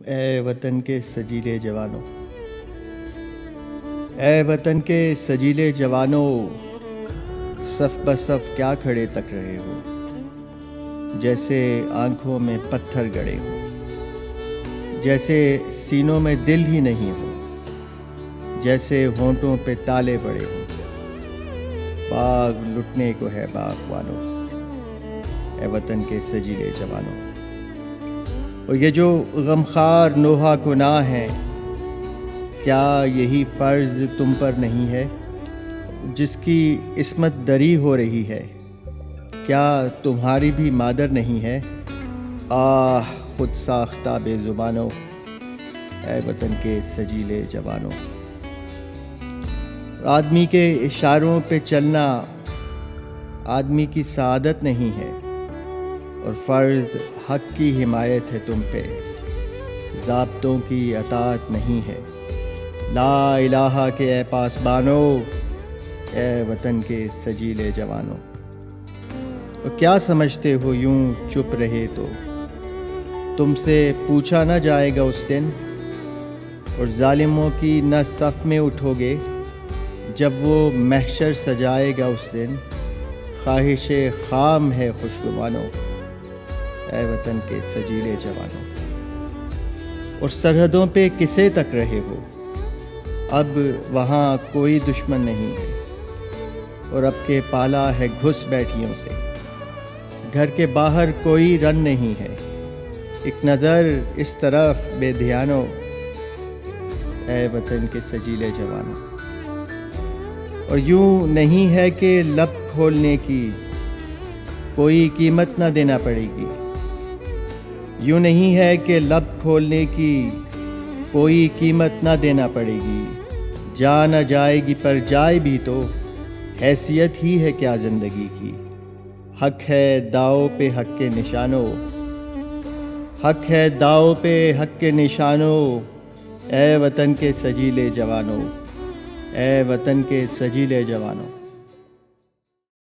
اے وطن کے سجیلے جوانوں، اے وطن کے سجیلے جوانوں، صف بصف کیا کھڑے تک رہے ہو، جیسے آنکھوں میں پتھر گڑے ہو، جیسے سینوں میں دل ہی نہیں ہو، جیسے ہونٹوں پہ تالے پڑے ہوں۔ باغ لٹنے کو ہے باغبانوں، اے وطن کے سجیلے جوانوں۔ اور یہ جو غمخوار نوحہ گناہ ہیں، کیا یہی فرض تم پر نہیں ہے؟ جس کی عصمت دری ہو رہی ہے، کیا تمہاری بھی مادر نہیں ہے؟ آہ خود ساختہ بے زبانوں، اے وطن کے سجیلے جوانوں۔ آدمی کے اشاروں پہ چلنا آدمی کی سعادت نہیں ہے، اور فرض حق کی حمایت ہے تم پہ، ضابطوں کی اطاعت نہیں ہے۔ لا الہ کے اے پاسبانو، اے وطن کے سجیلے جوانوں۔ اور کیا سمجھتے ہو یوں چپ رہے تو تم سے پوچھا نہ جائے گا اس دن، اور ظالموں کی نہ صف میں اٹھو گے جب وہ محشر سجائے گا اس دن۔ خواہش خام ہے خوشگوانوں، اے وطن کے سجیلے جوانوں۔ اور سرحدوں پہ کسے تک رہے ہو، اب وہاں کوئی دشمن نہیں ہے، اور اب کے پالا ہے گھس بیٹھیوں سے۔ گھر کے باہر کوئی رن نہیں ہے، ایک نظر اس طرف بے دھیانو، اے وطن کے سجیلے جوانوں۔ اور یوں نہیں ہے کہ لب کھولنے کی کوئی قیمت نہ دینا پڑے گی، یوں نہیں ہے کہ لب کھولنے کی کوئی قیمت نہ دینا پڑے گی۔ جان نہ جائے گی پر جائے بھی تو حیثیت ہی ہے کیا زندگی کی۔ حق ہے داؤ پہ حق کے نشانوں، حق ہے داؤ پہ حق کے نشانوں، اے وطن کے سجیلے جوانوں، اے وطن کے سجیلے جوانوں۔